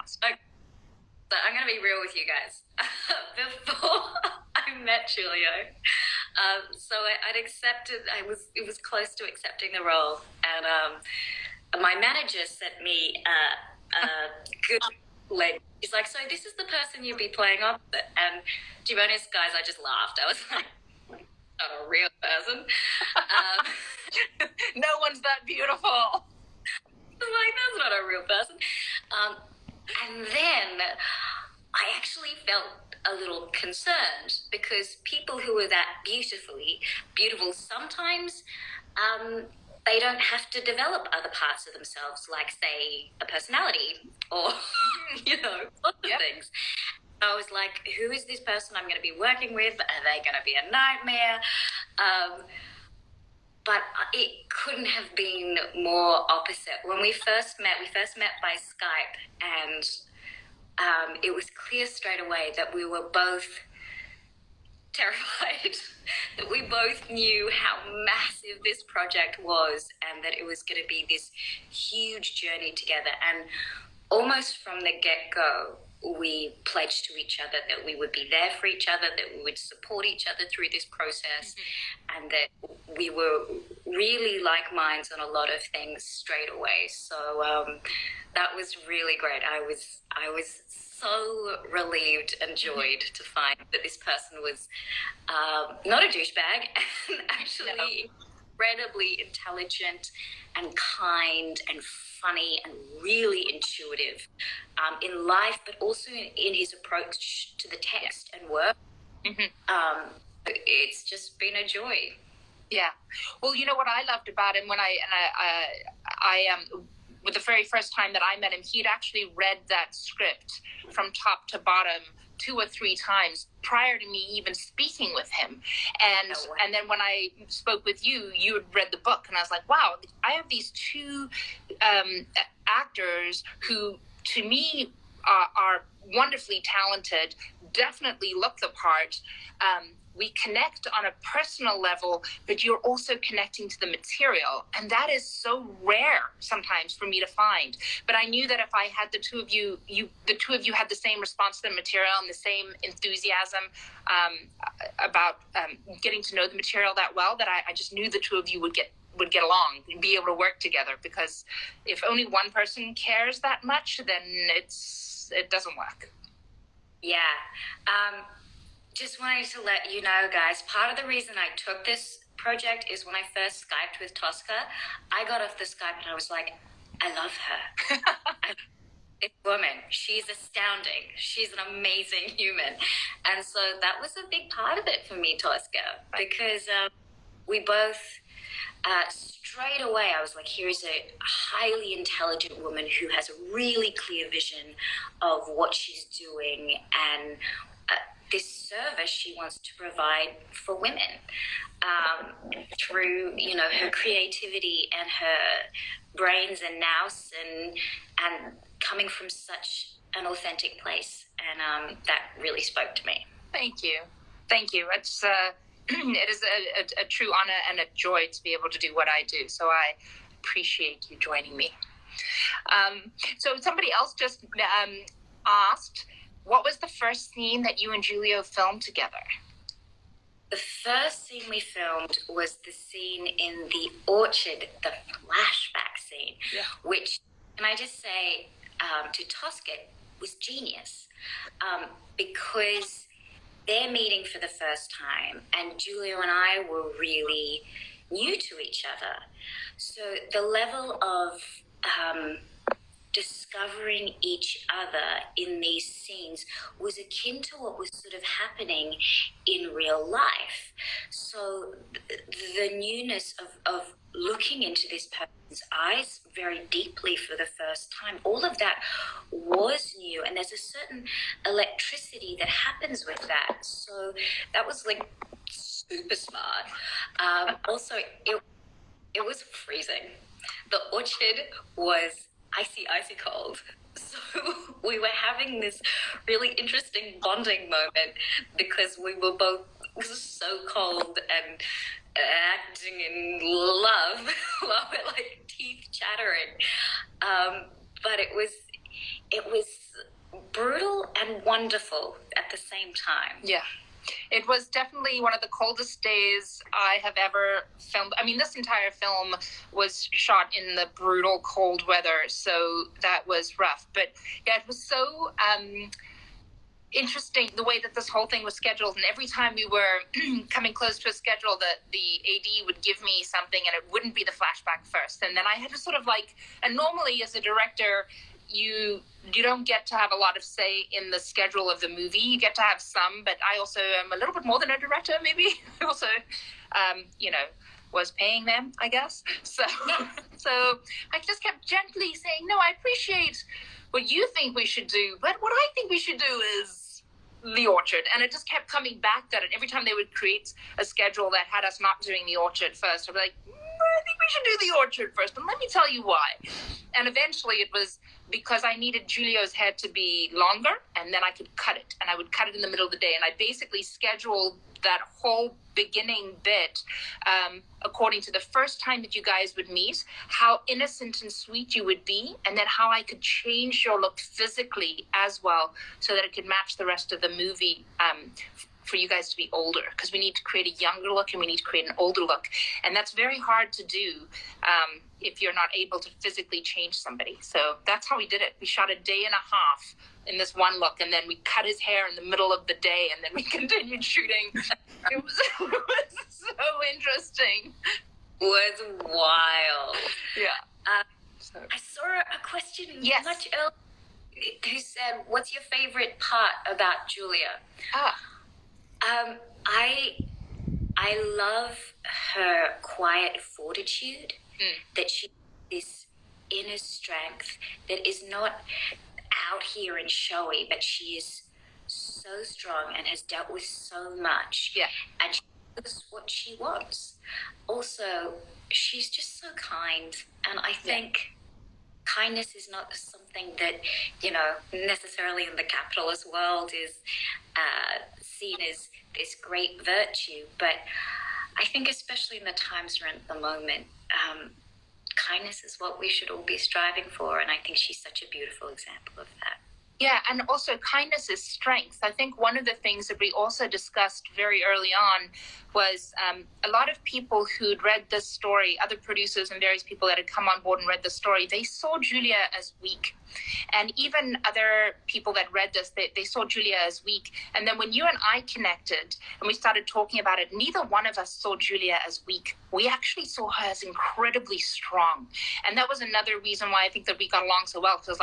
Okay, so I'm going to be real with you guys. Before I met Julio, I'd accepted, it was close to accepting the role. And my manager sent me a good lady. He's like, so this is the person you'll be playing opposite. And to be honest, guys, I just laughed. I was like, not a real person. No one's that beautiful. I was like, that's not a real person. And then I actually felt a little concerned because people who are that beautiful, sometimes they don't have to develop other parts of themselves, like, say, a personality or, lots of things. I was like, who is this person I'm going to be working with? Are they going to be a nightmare? But it couldn't have been more opposite. When we first met by Skype, and it was clear straight away that we were both terrified, that we both knew how massive this project was and that it was going to be this huge journey together. And almost from the get-go, we pledged to each other that we would be there for each other, that we would support each other through this process, and that we were really like minds on a lot of things straight away. So that was really great. I was so relieved and joyed to find that this person was not a douchebag and actually incredibly intelligent and kind and funny and really intuitive in life, but also in his approach to the text and work. It's just been a joy. Yeah. Well, you know what I loved about him when with the very first time that I met him, he'd actually read that script from top to bottom 2 or 3 times prior to me even speaking with him. And then when I spoke with you, you had read the book, and I was like, wow, I have these 2 actors who, to me, are wonderfully talented, definitely look the part. We connect on a personal level, but you're also connecting to the material. And that is so rare sometimes for me to find. But I knew that if I had the two of you had the same response to the material and the same enthusiasm about getting to know the material that well, that I just knew the two of you would get along and be able to work together. Because if only one person cares that much, then it doesn't work. Yeah. Just wanted to let you know, guys, part of the reason I took this project is when I first Skyped with Tosca, I got off the Skype and I was like, I love her. This woman, she's astounding. She's an amazing human. And so that was a big part of it for me, Tosca, because we both, straight away, I was like, here's a highly intelligent woman who has a really clear vision of what she's doing and this service she wants to provide for women through, her creativity and her brains and nous and coming from such an authentic place. And that really spoke to me. Thank you. It's it is a true honor and a joy to be able to do what I do. So I appreciate you joining me. So somebody else just asked, what was the first scene that you and Julio filmed together? The first scene we filmed was the scene in the orchard, the flashback scene, which, can I just say, to Tosca, was genius, because they're meeting for the first time, and Julio and I were really new to each other. So the level of discovering each other in these scenes was akin to what was sort of happening in real life. So the newness of looking into this person's eyes very deeply for the first time, all of that was new, and there's a certain electricity that happens with that. So that was like super smart. Also, it was freezing. The orchard was icy cold. So we were having this really interesting bonding moment because we were both so cold and acting in love while we're like teeth chattering. But it was wonderful at the same time. Yeah. It was definitely one of the coldest days I have ever filmed. I mean, this entire film was shot in the brutal cold weather, so that was rough. But yeah, it was so interesting the way that this whole thing was scheduled. And every time we were coming close to a schedule, the AD would give me something and it wouldn't be the flashback first. And then I had to sort of like, and normally as a director, you don't get to have a lot of say in the schedule of the movie. You get to have some, but I also am a little bit more than a director, maybe. I also, was paying them, I guess. So I just kept gently saying, no, I appreciate what you think we should do, but what I think we should do is the Orchard. And it just kept coming back that every time they would create a schedule that had us not doing the Orchard first, I'd be like, I think we should do the Orchard first, and let me tell you why. And eventually it was because I needed Julio's head to be longer, and then I could cut it, and I would cut it in the middle of the day, and I basically scheduled that whole beginning bit according to the first time that you guys would meet, how innocent and sweet you would be, and then how I could change your look physically as well so that it could match the rest of the movie for you guys to be older, because we need to create a younger look and we need to create an older look. And that's very hard to do if you're not able to physically change somebody. So that's how we did it. We shot a day and a half in this one look, and then we cut his hair in the middle of the day, and then we continued shooting. It was so interesting. It was wild. Yeah. I saw a question yes. much earlier who said, what's your favorite part about Julia? I love her quiet fortitude, that she this inner strength that is not out here and showy, but she is so strong and has dealt with so much. Yeah. And she knows what she wants. Also, she's just so kind. And I think kindness is not something that, necessarily in the capitalist world is seen as this great virtue. But I think especially in the times we're in at the moment, kindness is what we should all be striving for. And I think she's such a beautiful example of that. Yeah, and also kindness is strength. I think one of the things that we also discussed very early on was a lot of people who'd read this story, other producers and various people that had come on board and read the story, they saw Julia as weak. And even other people that read this, they saw Julia as weak. And then when you and I connected and we started talking about it, neither one of us saw Julia as weak. We actually saw her as incredibly strong. And that was another reason why I think that we got along so well. Because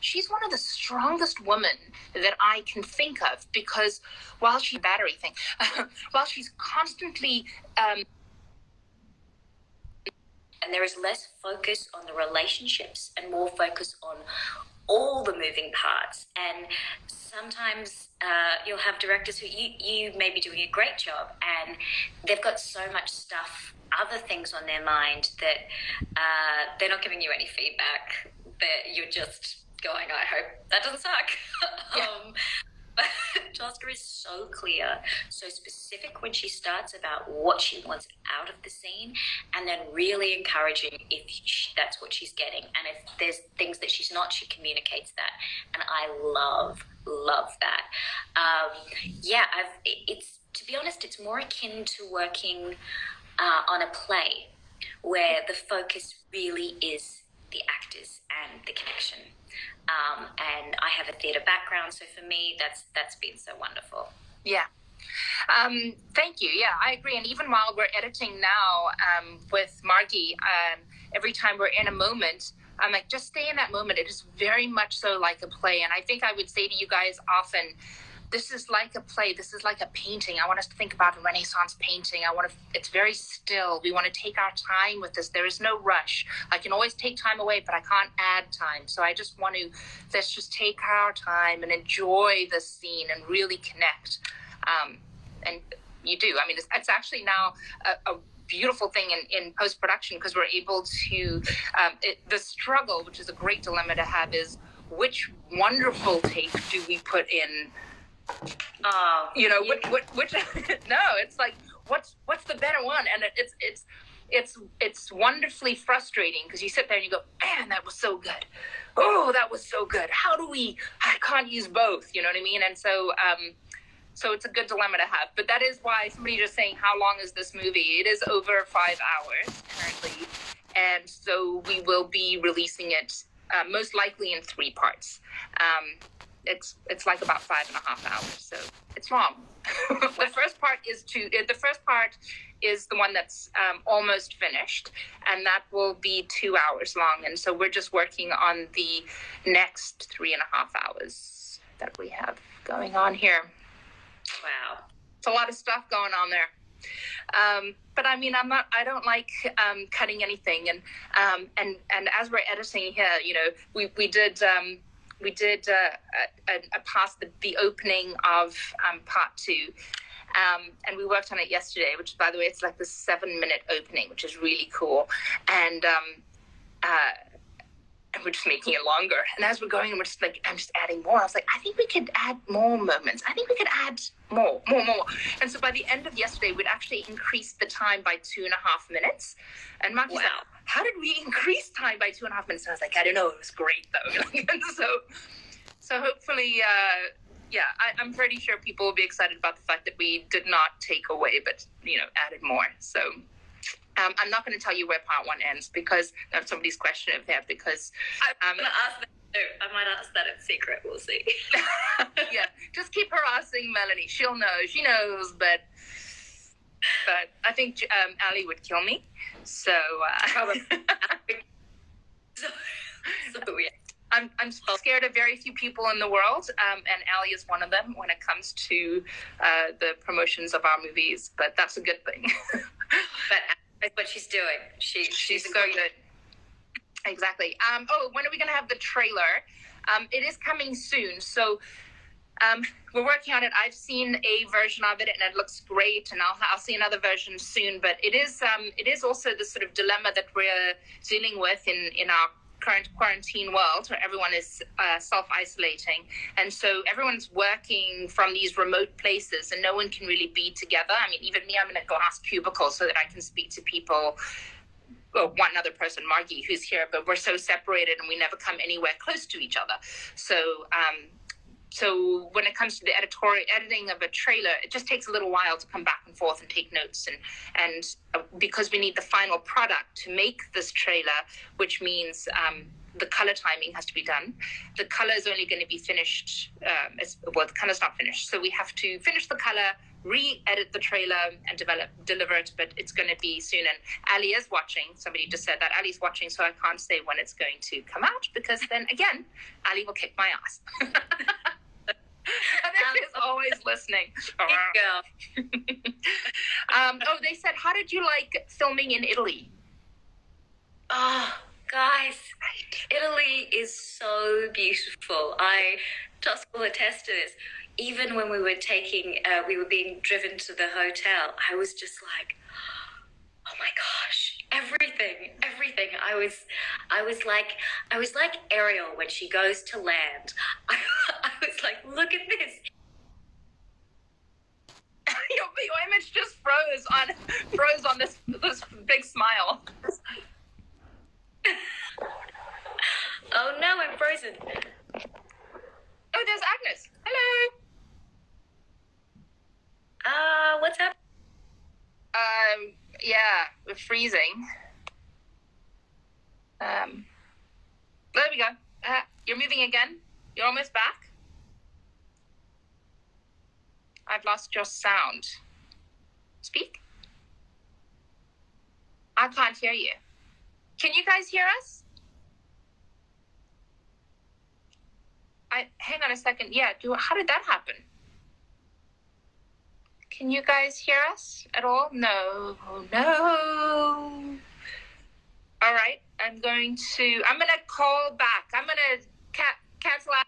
she's one of the strongest women that I can think of, because while she's constantly and there is less focus on the relationships and more focus on all the moving parts. And sometimes you'll have directors who you may be doing a great job and they've got so much stuff, other things on their mind that they're not giving you any feedback, that you're just going, I hope that doesn't suck. Yeah. But Tosca is so clear, so specific when she starts about what she wants out of the scene, and then really encouraging if that's what she's getting. And if there's things that she's not, she communicates that. And I love that. It's, to be honest, it's more akin to working on a play where the focus really is the actors and the connection. And I have a theatre background, so for me, that's been so wonderful. Yeah. Thank you. Yeah, I agree. And even while we're editing now with Margie, every time we're in a moment, I'm like, just stay in that moment. It is very much so like a play. And I think I would say to you guys often, this is like a play. This is like a painting. I want us to think about a Renaissance painting. It's very still. We want to take our time with this. There is no rush. I can always take time away, but I can't add time. So I just want to, let's just take our time and enjoy the scene and really connect. And you do. I mean, it's actually now a beautiful thing in post-production, because we're able to, the struggle, which is a great dilemma to have, is which wonderful take do we put in? Which no, it's like what's the better one? And it's wonderfully frustrating, because you sit there and you go, man, that was so good. Oh, that was so good. How do we? can't use both, you know what I mean? And so it's a good dilemma to have. But that is why somebody just saying, how long is this movie? It is over 5 hours currently. And so we will be releasing it most likely in 3 parts. It's like about 5.5 hours, so it's long. The first part is the one that's almost finished, and that will be 2 hours long. And so we're just working on the next 3.5 hours that we have going on here. Wow, it's a lot of stuff going on there. But I mean, I don't like cutting anything, and as we're editing here, you know, we did past the opening of part 2, and we worked on it yesterday, which, by the way, it's like the 7-minute opening, which is really cool, and we're just making it longer. And as we're going, we're just like, I'm just adding more. I was like, I think we could add more moments. I think we could add more. And so by the end of yesterday, we'd actually increased the time by 2.5 minutes. And Mark was like, how did we increase time by 2.5 minutes? And I was like, I don't know. It was great, though. And so hopefully, I'm pretty sure people will be excited about the fact that we did not take away, but, you know, added more. So I'm not going to tell you where part 1 ends because of somebody's question of that, because I'm going to ask that too. I might ask that in secret. We'll see. Yeah, just keep harassing Melanie. She'll know. She knows, but I think Ali would kill me. So probably. so yeah. I'm scared of very few people in the world, and Ali is one of them when it comes to the promotions of our movies. But that's a good thing. But that's what she's doing. She's so good. Exactly. When are we going to have the trailer? It is coming soon. So we're working on it. I've seen a version of it, and it looks great. And I'll see another version soon. But it is also the sort of dilemma that we're dealing with in our current quarantine world, where everyone is self-isolating, and so everyone's working from these remote places, and no one can really be together. I mean, even me, I'm in a glass cubicle so that I can speak to people. Well, one other person, Margie, who's here, but we're so separated, and we never come anywhere close to each other. So when it comes to the editing of a trailer, it just takes a little while to come back and forth and take notes. And because we need the final product to make this trailer, which means the color timing has to be done. The color is only going to be finished. The color's not finished. So we have to finish the color, re-edit the trailer, and deliver it. But it's going to be soon. And Ali is watching. Somebody just said that Ali's watching, so I can't say when it's going to come out, because then, again, Ali will kick my ass. She's always listening. They said, how did you like filming in Italy? Oh, guys, Italy is so beautiful. Tosca will attest to this. Even when we were being driven to the hotel, I was just like, oh my gosh, everything. I was like Ariel when she goes to land. I was like, look at this. Your image just froze on this big smile. Oh no, I'm frozen. Oh, there's Agnes. Hello. What's happening? Yeah, we're freezing. There we go. You're moving again. You're almost back. I've lost your sound. Speak. I can't hear you. Can you guys hear us? Hang on a second. Yeah, how did that happen? Can you guys hear us at all? No. All right. I'm going to call back. I'm going to cancel out.